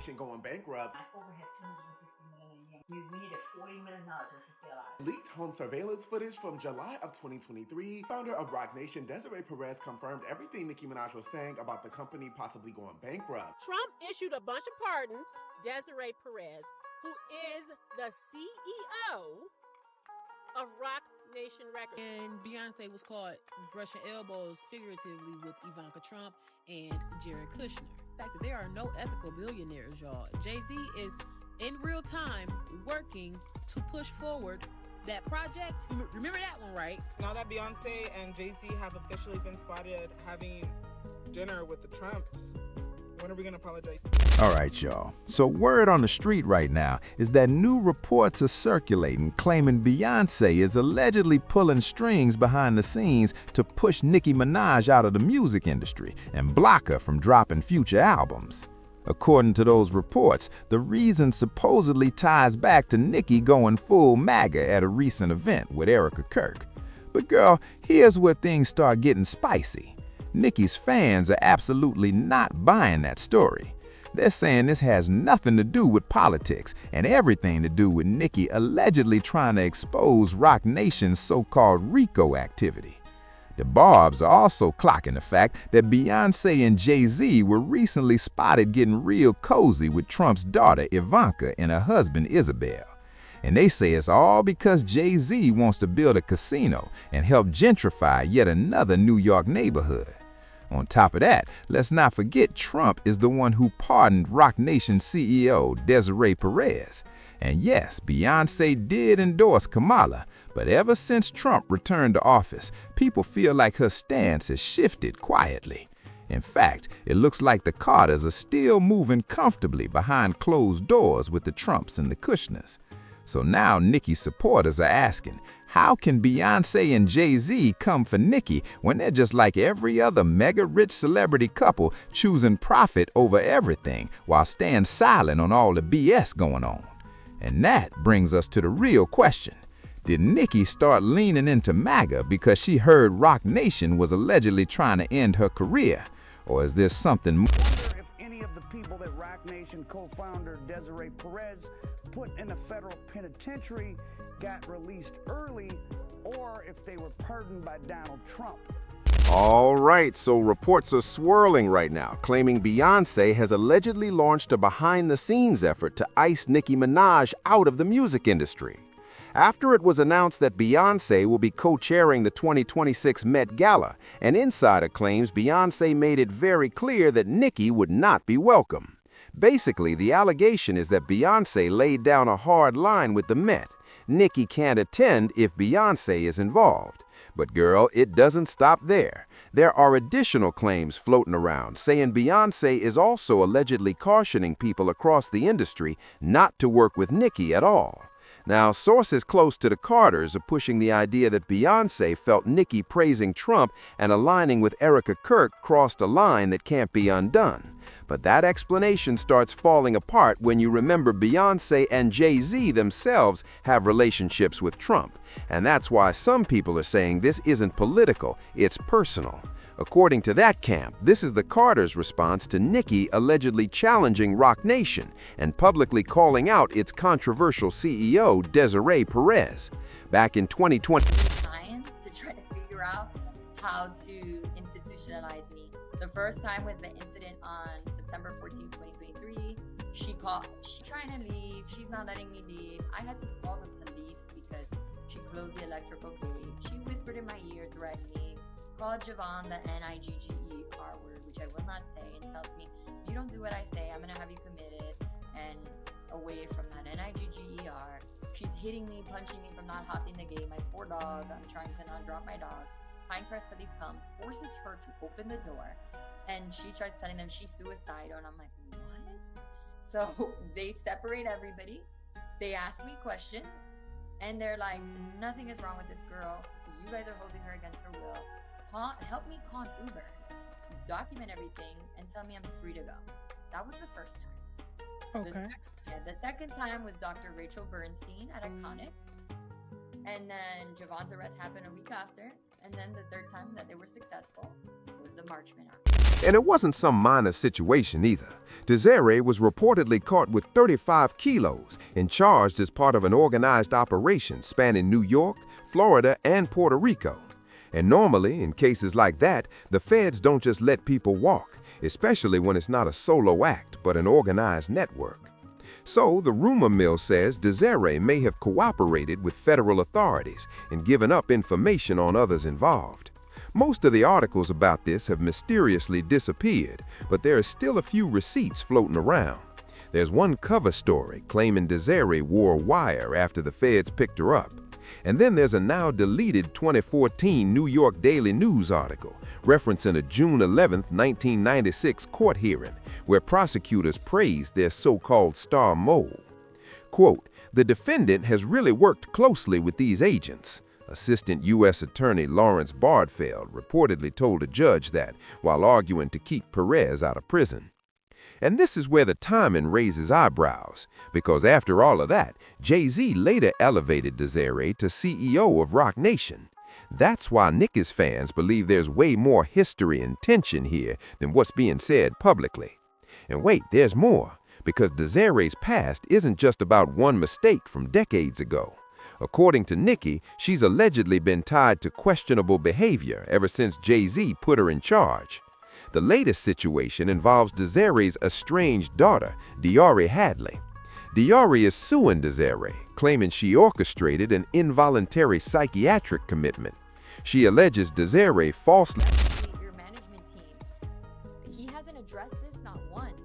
Nation going bankrupt. I overhead 250 million a year. We needed $40 million just to stay alive. Leaked home surveillance footage from July of 2023. Founder of Roc Nation, Desiree Perez, confirmed everything Nicki Minaj was saying about the company possibly going bankrupt. Trump issued a bunch of pardons. Desiree Perez, who is the CEO of Roc Nation Records. And Beyonce was caught brushing elbows figuratively with Ivanka Trump and Jared Kushner. The fact that there are no ethical billionaires, y'all. Jay-Z is in real time working to push forward that project. Remember that one, right? Now that Beyonce and Jay-Z have officially been spotted having dinner with the Trumps, when are we going to apologize? All right, y'all. So word on the street right now is that new reports are circulating claiming Beyoncé is allegedly pulling strings behind the scenes to push Nicki Minaj out of the music industry and block her from dropping future albums. According to those reports, the reason supposedly ties back to Nicki going full MAGA at a recent event with Erica Kirk. But girl, here's where things start getting spicy. Nicki's fans are absolutely not buying that story. They're saying this has nothing to do with politics and everything to do with Nicki allegedly trying to expose Roc Nation's so-called RICO activity. The Barbs are also clocking the fact that Beyoncé and Jay-Z were recently spotted getting real cozy with Trump's daughter Ivanka and her husband Isabel. And they say it's all because Jay-Z wants to build a casino and help gentrify yet another New York neighborhood. On top of that, let's not forget Trump is the one who pardoned Roc Nation CEO Desiree Perez. And yes, Beyoncé did endorse Kamala, but ever since Trump returned to office, people feel like her stance has shifted quietly. In fact, it looks like the Carters are still moving comfortably behind closed doors with the Trumps and the Kushners. So now Nicki's supporters are asking, how can Beyoncé and Jay-Z come for Nicki when they're just like every other mega-rich celebrity couple choosing profit over everything while staying silent on all the BS going on? And that brings us to the real question. Did Nicki start leaning into MAGA because she heard Roc Nation was allegedly trying to end her career? Or is there something more? I wonder if any of the people that Roc Nation co-founder Desiree Perez put in a federal penitentiary got released early, or if they were pardoned by Donald Trump. All right, so reports are swirling right now, claiming Beyoncé has allegedly launched a behind-the-scenes effort to ice Nicki Minaj out of the music industry. After it was announced that Beyoncé will be co-chairing the 2026 Met Gala, an insider claims Beyoncé made it very clear that Nicki would not be welcome. Basically, the allegation is that Beyoncé laid down a hard line with the Met. Nicki can't attend if Beyoncé is involved. But girl, it doesn't stop there. There are additional claims floating around saying Beyoncé is also allegedly cautioning people across the industry not to work with Nicki at all. Now, sources close to the Carters are pushing the idea that Beyoncé felt Nicki praising Trump and aligning with Erica Kirk crossed a line that can't be undone. But that explanation starts falling apart when you remember Beyoncé and Jay-Z themselves have relationships with Trump. And that's why some people are saying this isn't political, it's personal. According to that camp, this is the Carters' response to Nicki allegedly challenging Roc Nation and publicly calling out its controversial CEO, Desiree Perez. Back in 2020, science to try to figure out how to institutionalize me. The first time with the incident on September 14, 2023, she's trying to leave, she's not letting me leave. I had to call the police because she closed the electrical gate. She whispered in my ear, threatened me. Called Javon the N-I-G-G-E-R word, which I will not say, and tells me, if you don't do what I say, I'm going to have you committed and away from that N-I-G-G-E-R. She's hitting me, punching me from not hopping the gate. My poor dog, I'm trying to not drop my dog. Pinecrest police comes, forces her to open the door, and she tries telling them she's suicidal, and I'm like, what? So they separate everybody. They ask me questions, and they're like, nothing is wrong with this girl. You guys are holding her against her will. Help me call an Uber, document everything, and tell me I'm free to go. That was the first time. Okay. The second time was Dr. Rachel Bernstein at Iconic. And then Javon's arrest happened a week after. And then the third time that they were successful was the Marchman Act. And it wasn't some minor situation either. Desiree was reportedly caught with 35 kilos and charged as part of an organized operation spanning New York, Florida, and Puerto Rico. And normally, in cases like that, the feds don't just let people walk, especially when it's not a solo act, but an organized network. So, the rumor mill says Desiree may have cooperated with federal authorities and given up information on others involved. Most of the articles about this have mysteriously disappeared, but there are still a few receipts floating around. There's one cover story claiming Desiree wore a wire after the feds picked her up. And then there's a now deleted 2014 New York Daily News article referencing a June 11, 1996 court hearing where prosecutors praised their so-called star mole. Quote, "The defendant has really worked closely with these agents." Assistant U.S. Attorney Lawrence Bardfeld reportedly told a judge that while arguing to keep Perez out of prison. And this is where the timing raises eyebrows, because after all of that, Jay-Z later elevated Desiree to CEO of Roc Nation. That's why Nicki's fans believe there's way more history and tension here than what's being said publicly. And wait, there's more, because Desiree's past isn't just about one mistake from decades ago. According to Nicki, she's allegedly been tied to questionable behavior ever since Jay-Z put her in charge. The latest situation involves Desiree's estranged daughter, Diori Hadley. Diori is suing Desiree, claiming she orchestrated an involuntary psychiatric commitment. She alleges Desiree falsely. Your management team, he hasn't addressed this not once.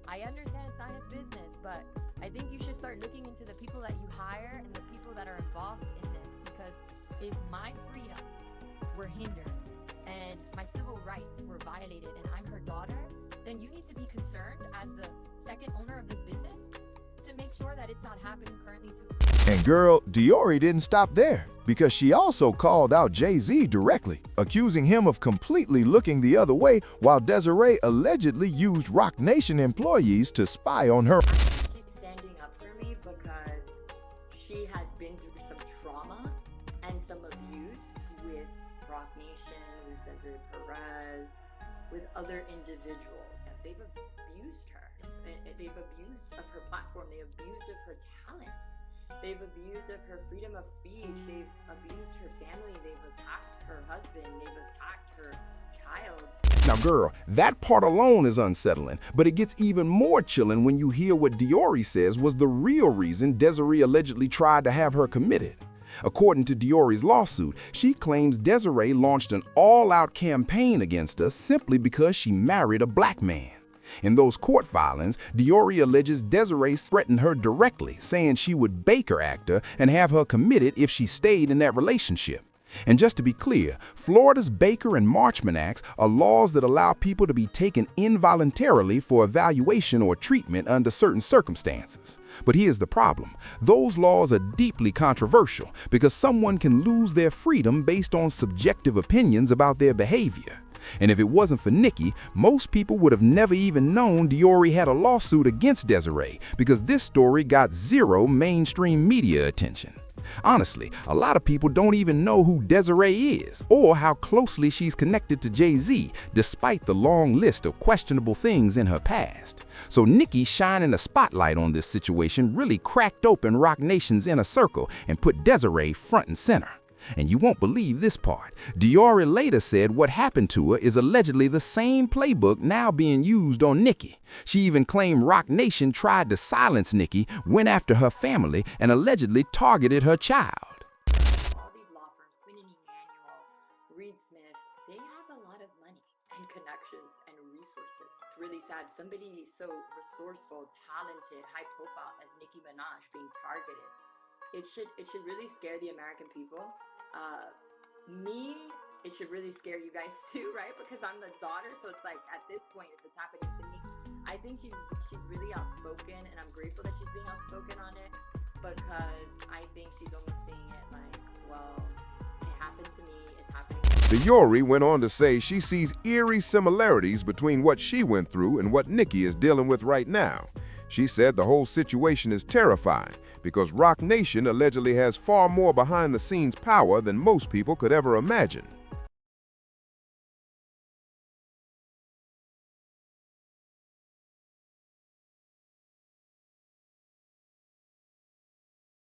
I understand it's not his business, but I think you should start looking into the people that you hire and the people that are involved in this, because if my freedoms were hindered and my civil rights were violated and I'm her daughter, then you need to be concerned as the second owner of this business to make sure that it's not happening currently too. And girl, Diori didn't stop there, because she also called out Jay-Z directly, accusing him of completely looking the other way while Desiree allegedly used Roc Nation employees to spy on her. She's standing up for me because she has been through some trauma and some abuse with Roc Nation, with Desiree Perez, with other individuals. They've abused her. They've abused of her platform. They've abused of her talents. They've abused of her freedom of speech. They've abused her family. They've attacked her husband. They've attacked her child. Now girl, that part alone is unsettling, but it gets even more chilling when you hear what Diori says was the real reason Desiree allegedly tried to have her committed. According to Diori's lawsuit, she claims Desiree launched an all-out campaign against her simply because she married a black man. In those court filings, Diori alleges Desiree threatened her directly, saying she would Baker act her and have her committed if she stayed in that relationship. And just to be clear, Florida's Baker and Marchman Acts are laws that allow people to be taken involuntarily for evaluation or treatment under certain circumstances. But here's the problem. Those laws are deeply controversial because someone can lose their freedom based on subjective opinions about their behavior. And if it wasn't for Nicki, most people would have never even known Diori had a lawsuit against Desiree because this story got zero mainstream media attention. Honestly, a lot of people don't even know who Desiree is or how closely she's connected to Jay-Z, despite the long list of questionable things in her past. So Nicki shining a spotlight on this situation really cracked open Roc Nation's inner circle and put Desiree front and center. And you won't believe this part. Diori later said what happened to her is allegedly the same playbook now being used on Nicki. She even claimed Roc Nation tried to silence Nicki, went after her family, and allegedly targeted her child. All these law firms, Quinn and Emanuel, Reed Smith, they have a lot of money and connections and resources. It's really sad. Somebody so resourceful, talented, high profile as Nicki Minaj being targeted. It should really scare the American people. It should really scare you guys too, right? Because I'm the daughter, so it's like at this point, if it's happening to me, I think she's really outspoken, and I'm grateful that she's being outspoken on it, because I think she's almost saying it like, well, it happened to me, it's happening to me. Diori went on to say she sees eerie similarities between what she went through and what Nicki is dealing with right now. She said the whole situation is terrifying because Roc Nation allegedly has far more behind-the-scenes power than most people could ever imagine.